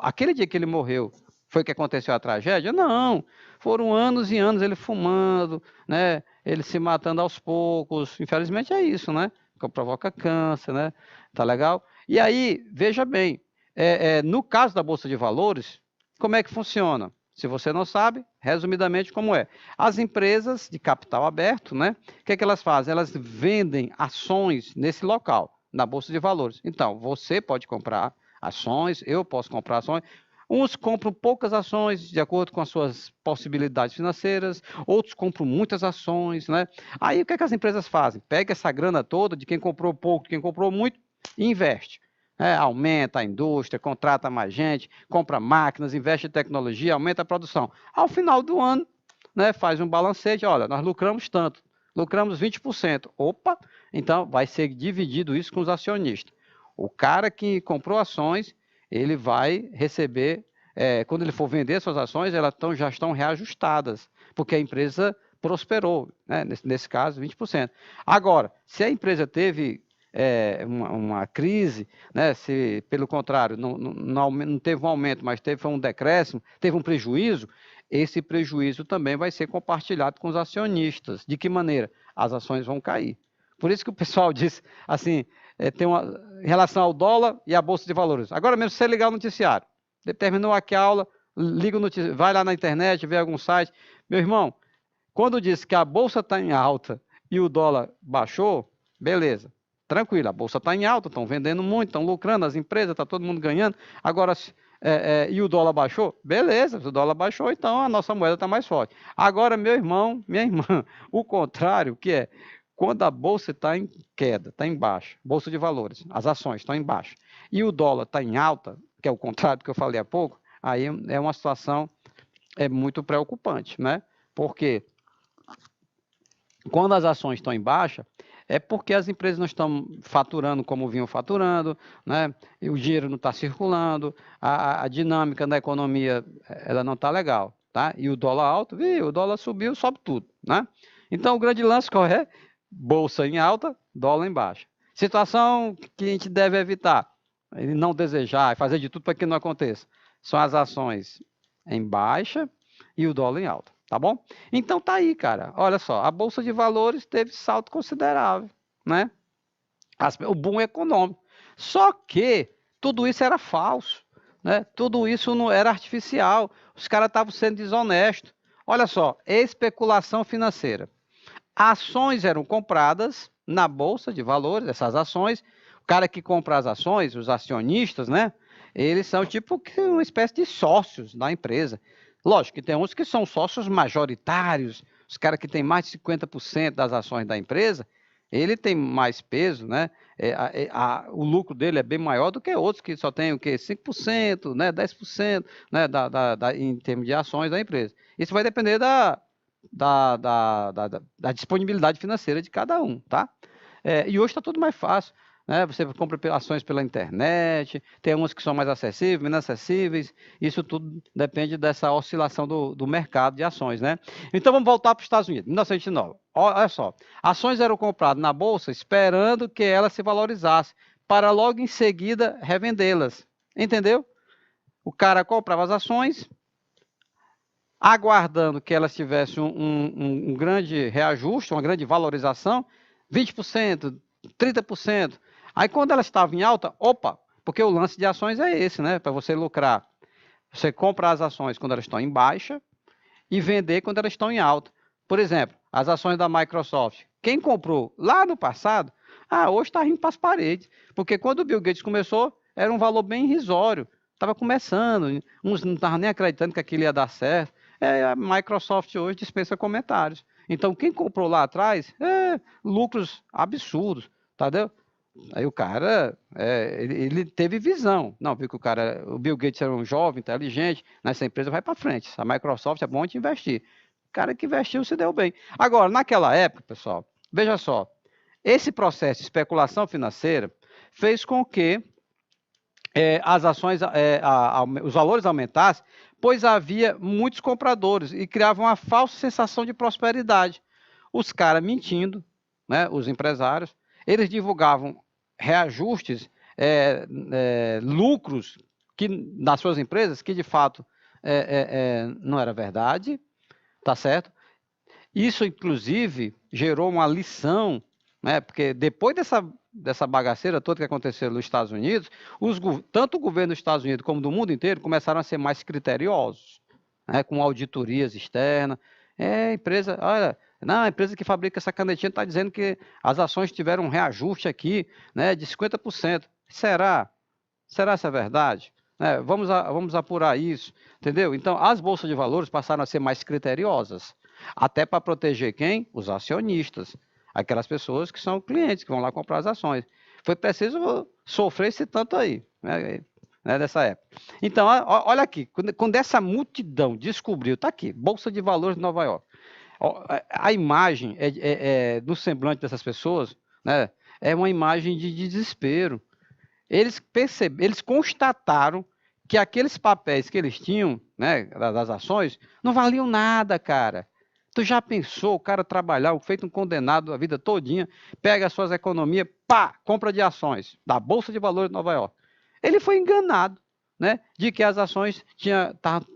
aquele dia que ele morreu. foi que aconteceu a tragédia? Não, foram anos e anos ele fumando, né? Ele se matando aos poucos. Infelizmente é isso, né? Que provoca câncer, né? Tá legal? E aí, veja bem, no caso da Bolsa de Valores, como é que funciona? Se você não sabe, resumidamente como é. As empresas de capital aberto, né? O que é que elas fazem? Elas vendem ações nesse local, na Bolsa de Valores. Então, você pode comprar ações, eu posso comprar ações. Uns compram poucas ações, de acordo com as suas possibilidades financeiras, outros compram muitas ações, né? Aí o que é que as empresas fazem? Pega essa grana toda de quem comprou pouco, de quem comprou muito, e investe. Aumenta a indústria, contrata mais gente, compra máquinas, investe em tecnologia, aumenta a produção. Ao final do ano, né, faz um balancete, olha, nós lucramos tanto, lucramos 20%. Opa, então vai ser dividido isso com os acionistas. O cara que comprou ações, ele vai receber, quando ele for vender suas ações, elas já estão reajustadas, porque a empresa prosperou, né? Nesse caso, 20%. Agora, se a empresa teve uma crise, né? Se, pelo contrário, não teve um aumento, mas teve um decréscimo, teve um prejuízo, esse prejuízo também vai ser compartilhado com os acionistas. De que maneira? As ações vão cair. Por isso que o pessoal diz assim, em relação ao dólar e à Bolsa de Valores. Agora mesmo, se você ligar o noticiário, terminou aqui a aula, liga o noticiário, vai lá na internet, vê algum site. Meu irmão, quando diz que a Bolsa está em alta e o dólar baixou, beleza. Tranquilo, a Bolsa está em alta, estão vendendo muito, estão lucrando, as empresas, está todo mundo ganhando. Agora, e o dólar baixou? Beleza, se o dólar baixou, então a nossa moeda está mais forte. Agora, meu irmão, minha irmã, o contrário, que é quando a Bolsa está em queda, está em baixa, Bolsa de Valores, as ações estão em baixa, e o dólar está em alta, que é o contrário do que eu falei há pouco, aí é uma situação muito preocupante, né? Porque quando as ações estão em baixa, é porque as empresas não estão faturando como vinham faturando, né? E o dinheiro não está circulando, a dinâmica da economia ela não está legal, tá? E o dólar alto, o dólar subiu, sobe tudo, né? Então o grande lance qual é? Bolsa em alta, dólar em baixa. Situação que a gente deve evitar, não desejar, fazer de tudo para que não aconteça. São as ações em baixa e o dólar em alta. Tá bom? Então tá aí, cara. Olha só, a Bolsa de Valores teve salto considerável, né? O boom econômico. Só que tudo isso era falso, né? Tudo isso não era artificial. Os caras estavam sendo desonestos. Olha só, especulação financeira. Ações eram compradas na Bolsa de Valores, essas ações. O cara que compra as ações, os acionistas, né? Eles são tipo uma espécie de sócios da empresa. Lógico que tem uns que são sócios majoritários, os caras que têm mais de 50% das ações da empresa, ele tem mais peso, né? O lucro dele é bem maior do que outros que só têm o quê? 5%, né? 10%, né? Em termos de ações da empresa. Isso vai depender da disponibilidade financeira de cada um, tá? E hoje está tudo mais fácil, né? Você compra ações pela internet, tem uns que são mais acessíveis, menos acessíveis, isso tudo depende dessa oscilação do mercado de ações, né? Então vamos voltar para os Estados Unidos, 1909. Olha só, ações eram compradas na bolsa esperando que ela se valorizasse, para logo em seguida revendê-las, entendeu? O cara comprava as ações, aguardando que elas tivessem um grande reajuste, uma grande valorização, 20%, 30%. Aí quando elas estavam em alta, opa, porque o lance de ações é esse, né? Para você lucrar. Você compra as ações quando elas estão em baixa e vender quando elas estão em alta. Por exemplo, as ações da Microsoft. Quem comprou lá no passado, hoje está rindo para as paredes. Porque quando o Bill Gates começou, era um valor bem irrisório. Estava começando, uns não estavam nem acreditando que aquilo ia dar certo. A Microsoft hoje dispensa comentários. Então, quem comprou lá atrás, lucros absurdos, entendeu? Aí o cara, ele teve visão. Não, viu que o Bill Gates era um jovem, inteligente, nessa empresa vai para frente. A Microsoft é bom de investir. O cara que investiu se deu bem. Agora, naquela época, pessoal, veja só, esse processo de especulação financeira fez com que as ações, os valores aumentassem, pois havia muitos compradores e criavam uma falsa sensação de prosperidade. Os caras mentindo, né, os empresários, eles divulgavam reajustes, lucros nas suas empresas que de fato não era verdade, tá certo? Isso, inclusive, gerou uma lição, né? Porque depois dessa bagaceira toda que aconteceu nos Estados Unidos, tanto o governo dos Estados Unidos como do mundo inteiro começaram a ser mais criteriosos, né? Com auditorias externas. Empresa, olha, não, a empresa que fabrica essa canetinha está dizendo que as ações tiveram um reajuste aqui, né, de 50%. Será? Será essa verdade? Vamos apurar isso, entendeu? Então, as bolsas de valores passaram a ser mais criteriosas, até para proteger quem? Os acionistas, aquelas pessoas que são clientes, que vão lá comprar as ações. Foi preciso sofrer esse tanto aí, dessa época. Então, olha aqui, quando essa multidão descobriu, está aqui, Bolsa de Valores de Nova York, a imagem do semblante dessas pessoas, né, é uma imagem de desespero. Eles constataram que aqueles papéis que eles tinham, né, das ações, não valiam nada, cara. Tu já pensou o cara trabalhar, feito um condenado a vida todinha, pega as suas economias, pá, compra de ações da Bolsa de Valores de Nova York. Ele foi enganado, né, de que as ações estavam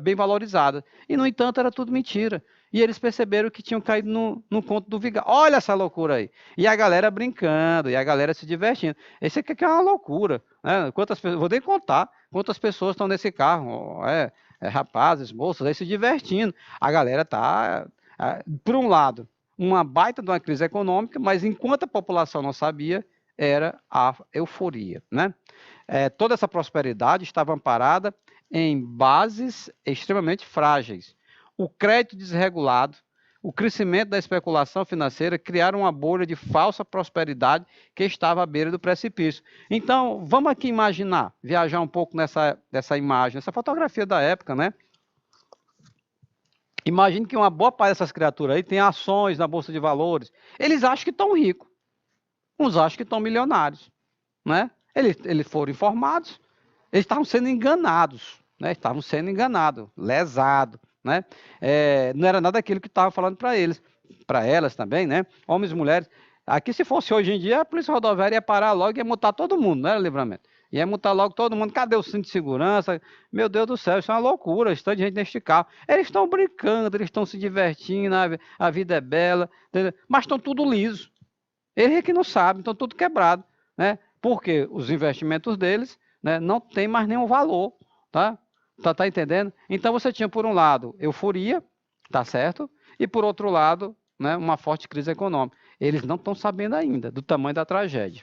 bem valorizadas. E, no entanto, era tudo mentira. E eles perceberam que tinham caído no conto do vigário. Olha essa loucura aí. E a galera brincando, e a galera se divertindo. Esse aqui é uma loucura, né? Vou nem contar quantas pessoas estão nesse carro. Rapazes, moças, aí se divertindo. A galera está, por um lado, uma baita de uma crise econômica, mas enquanto a população não sabia, era a euforia, né? Toda essa prosperidade estava amparada em bases extremamente frágeis. O crédito desregulado, o crescimento da especulação financeira criaram uma bolha de falsa prosperidade que estava à beira do precipício. Então, vamos aqui imaginar, viajar um pouco nessa imagem, essa fotografia da época, né? Imagine que uma boa parte dessas criaturas aí tem ações na Bolsa de Valores. Eles acham que estão ricos, uns acham que estão milionários, né? Eles foram informados, eles estavam sendo enganados, né? Estavam sendo enganados, lesados, né? Não era nada aquilo que estava falando para eles, para elas também, né? Homens e mulheres. Aqui, se fosse hoje em dia, a Polícia Rodoviária ia parar logo e ia multar todo mundo, não era, Livramento? Ia multar logo todo mundo. Cadê o cinto de segurança? Meu Deus do céu, isso é uma loucura. Está de gente neste carro. Eles estão brincando, eles estão se divertindo, a vida é bela, entendeu? Mas estão tudo liso. Eles é que não sabem, estão tudo quebrado, né? Porque os investimentos deles, né, não tem mais nenhum valor, tá? Tá entendendo? Então você tinha, por um lado, euforia, tá certo? E por outro lado, né, uma forte crise econômica. Eles não estão sabendo ainda do tamanho da tragédia.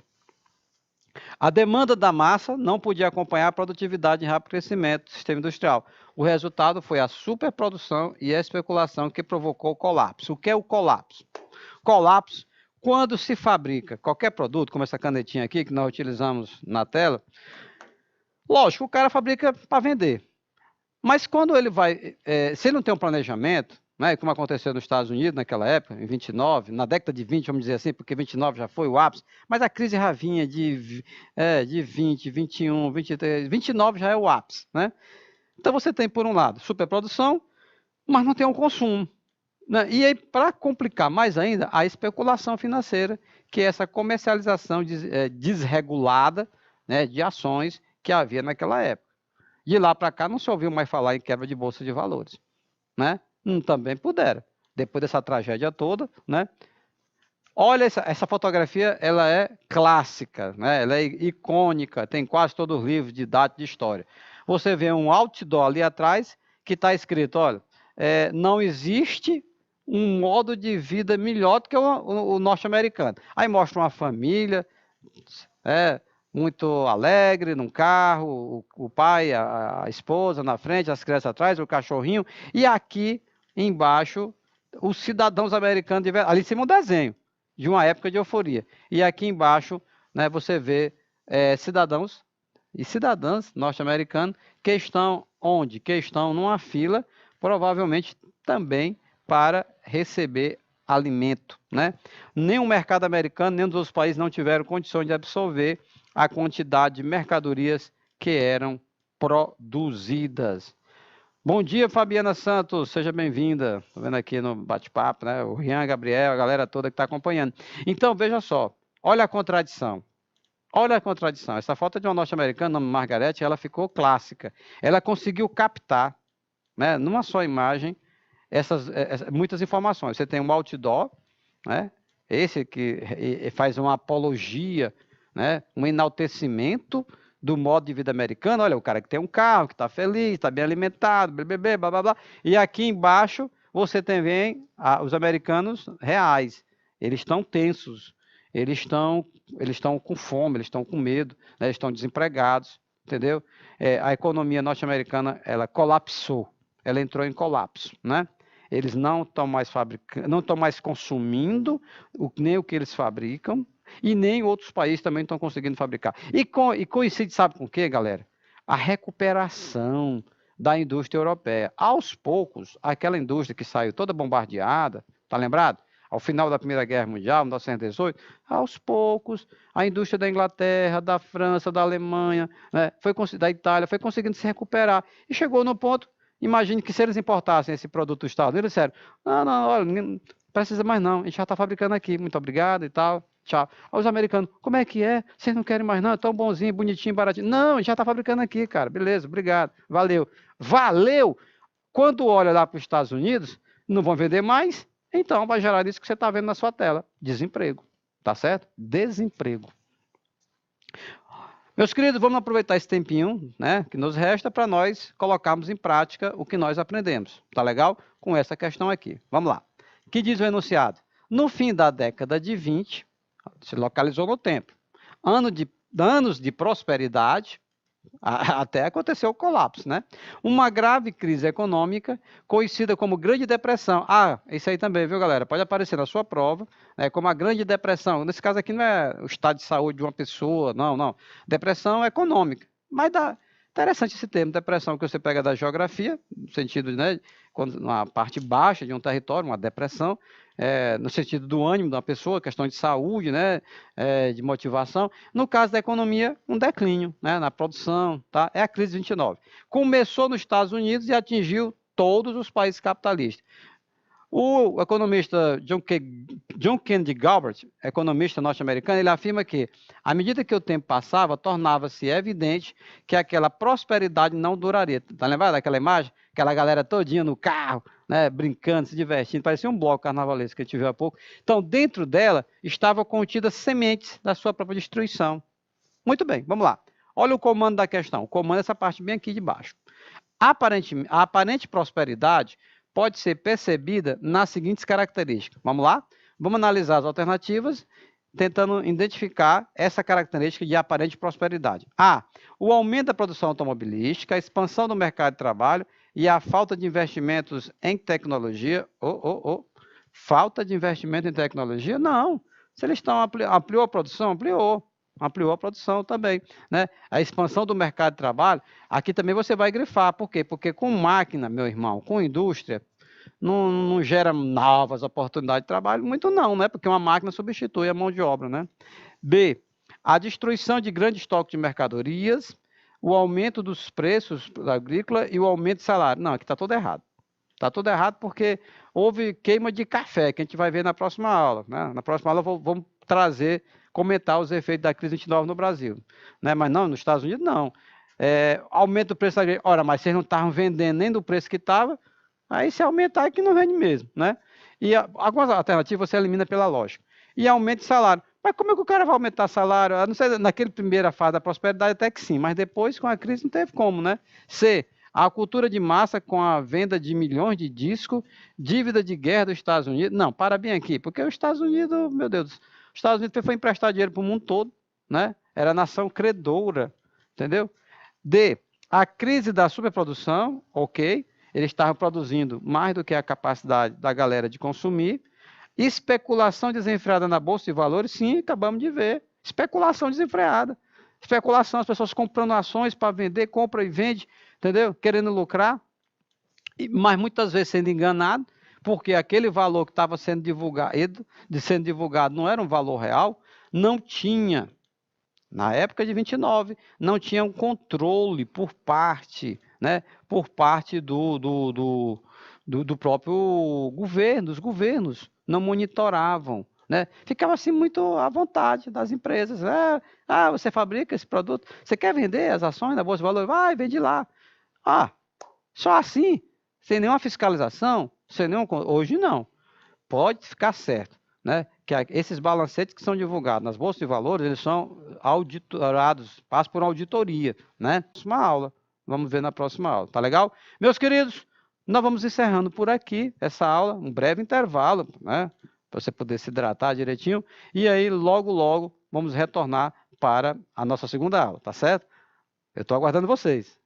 A demanda da massa não podia acompanhar a produtividade em rápido crescimento do sistema industrial. O resultado foi a superprodução e a especulação que provocou o colapso. O que é o colapso? Colapso, quando se fabrica qualquer produto, como essa canetinha aqui que nós utilizamos na tela, lógico, o cara fabrica para vender. Mas quando ele vai, se ele não tem um planejamento, né, como aconteceu nos Estados Unidos naquela época, em 29, na década de 20, vamos dizer assim, porque 29 já foi o ápice, mas a crise já vinha de 20, 21, 23, 29 já é o ápice, né? Então você tem, por um lado, superprodução, mas não tem um consumo, né? E aí, para complicar mais ainda, a especulação financeira, que é essa comercialização desregulada, né, de ações que havia naquela época. De lá para cá não se ouviu mais falar em quebra de bolsa de valores, né? Também puderam. Depois dessa tragédia toda, né? Olha essa fotografia, ela é clássica, né? Ela é icônica, tem quase todos os livros de data de história. Você vê um outdoor ali atrás que está escrito, olha, não existe um modo de vida melhor do que o norte-americano. Aí mostra uma família, muito alegre, num carro, o pai, a esposa na frente, as crianças atrás, o cachorrinho, e aqui embaixo, os cidadãos americanos, ali em cima um desenho, de uma época de euforia, e aqui embaixo, né, você vê cidadãos e cidadãs norte-americanos que estão onde? Que estão numa fila, provavelmente também para receber alimento, né? Nem o mercado americano, nem os outros países não tiveram condições de absorver a quantidade de mercadorias que eram produzidas. Bom dia, Fabiana Santos, seja bem-vinda. Estou vendo aqui no bate-papo, né? O Rian, Gabriel, a galera toda que está acompanhando. Então, veja só, olha a contradição. Olha a contradição. Essa foto é de uma norte-americana, nome Margaret, ela ficou clássica. Ela conseguiu captar, né, numa só imagem, muitas informações. Você tem um outdoor, né, esse que faz uma apologia, né, um enaltecimento do modo de vida americano. Olha, o cara que tem um carro, que está feliz, está bem alimentado, blá, blá, blá, blá. E aqui embaixo você também os americanos reais. Eles estão tensos, eles estão com fome, eles estão com medo, né, eles estão desempregados, entendeu? A economia norte-americana, ela colapsou, ela entrou em colapso, né? Eles não estão mais fabricando, não estão mais consumindo nem o que eles fabricam, e nem outros países também estão conseguindo fabricar. E coincide, sabe com o quê, galera? A recuperação da indústria europeia. Aos poucos, aquela indústria que saiu toda bombardeada, tá lembrado? Ao final da Primeira Guerra Mundial, 1918, aos poucos, a indústria da Inglaterra, da França, da Alemanha, né, da Itália, foi conseguindo se recuperar. E chegou no ponto, imagine que se eles importassem esse produto dos Estados Unidos, eles disseram, não, olha, não precisa mais não, a gente já está fabricando aqui, muito obrigado e tal, tchau. Os americanos, como é que é? Vocês não querem mais não? É tão bonzinho, bonitinho, baratinho. Não, a gente já está fabricando aqui, cara, beleza, obrigado, valeu. Valeu! Quando olha lá para os Estados Unidos, não vão vender mais, então vai gerar isso que você está vendo na sua tela, desemprego, tá certo? Desemprego. Meus queridos, vamos aproveitar esse tempinho, né, que nos resta para nós colocarmos em prática o que nós aprendemos. Tá legal? Com essa questão aqui. Vamos lá. O que diz o enunciado? No fim da década de 20, se localizou no tempo, anos de prosperidade, até aconteceu o colapso, né? Uma grave crise econômica, conhecida como Grande Depressão. Isso aí também, viu, galera? Pode aparecer na sua prova, né, como a Grande Depressão. Nesse caso aqui não é o estado de saúde de uma pessoa, não. Depressão econômica. Mas dá interessante esse termo, depressão, que você pega da geografia, no sentido, né, quando na parte baixa de um território, uma depressão, no sentido do ânimo da pessoa, questão de saúde, né, de motivação. No caso da economia, um declínio, né, na produção, tá? É a crise de 29. Começou nos Estados Unidos e atingiu todos os países capitalistas. O economista John Kennedy Galbraith, economista norte-americano, ele afirma que, à medida que o tempo passava, tornava-se evidente que aquela prosperidade não duraria. Está lembrado daquela imagem? Aquela galera todinha no carro, né, brincando, se divertindo, parecia um bloco carnavalesco que a gente viu há pouco. Então, dentro dela, estavam contidas sementes da sua própria destruição. Muito bem, vamos lá. Olha o comando da questão. O comando é essa parte bem aqui de baixo. A aparente prosperidade pode ser percebida nas seguintes características. Vamos lá? Vamos analisar as alternativas, tentando identificar essa característica de aparente prosperidade. O aumento da produção automobilística, a expansão do mercado de trabalho e a falta de investimentos em tecnologia. Falta de investimento em tecnologia? Não. Se eles estão ampliou a produção, ampliou a produção também, né? A expansão do mercado de trabalho, aqui também você vai grifar. Por quê? Porque com máquina, meu irmão, com indústria, não gera novas oportunidades de trabalho, muito não, né? Porque uma máquina substitui a mão de obra, né? B, a destruição de grande estoque de mercadorias, o aumento dos preços agrícola e o aumento de salário. Não, aqui está tudo errado. Está tudo errado porque houve queima de café, que a gente vai ver na próxima aula, né? Na próxima aula vamos comentar os efeitos da crise 29 no Brasil, né? Mas não, nos Estados Unidos não. Aumento do preço da agricultura. Ora, mas vocês não estavam vendendo nem do preço que estava, aí se aumentar é que não vende mesmo, né? E algumas alternativas você elimina pela lógica. E aumento de salário. Mas como é que o cara vai aumentar salário? Eu não sei, naquela primeira fase da prosperidade até que sim, mas depois com a crise não teve como, né? C, a cultura de massa com a venda de milhões de discos, dívida de guerra dos Estados Unidos. Não, para bem aqui, porque os Estados Unidos, meu Deus, os Estados Unidos foi emprestar dinheiro para o mundo todo, né? Era a nação credora, entendeu? D, a crise da superprodução, ok, eles estavam produzindo mais do que a capacidade da galera de consumir. Especulação desenfreada na Bolsa de Valores, sim, acabamos de ver. Especulação desenfreada. Especulação, as pessoas comprando ações para vender, compra e vende, entendeu? Querendo lucrar, mas muitas vezes sendo enganado, porque aquele valor que estava sendo divulgado não era um valor real, não tinha, na época de 29, não tinha um controle por parte, né, do próprio governo, os governos não monitoravam, né? Ficava assim muito à vontade das empresas. Você fabrica esse produto, você quer vender as ações da Bolsa de Valores? Vai, vende lá. Ah, só assim, sem nenhuma fiscalização, sem nenhum... Hoje não. Pode ficar certo, né? Que esses balancetes que são divulgados nas bolsas de valores, eles são auditorados, passam por uma auditoria, né? Próxima aula, vamos ver na próxima aula, tá legal? Meus queridos, nós vamos encerrando por aqui essa aula, um breve intervalo, né? Para você poder se hidratar direitinho, e aí logo, logo, vamos retornar para a nossa segunda aula, tá certo? Eu estou aguardando vocês.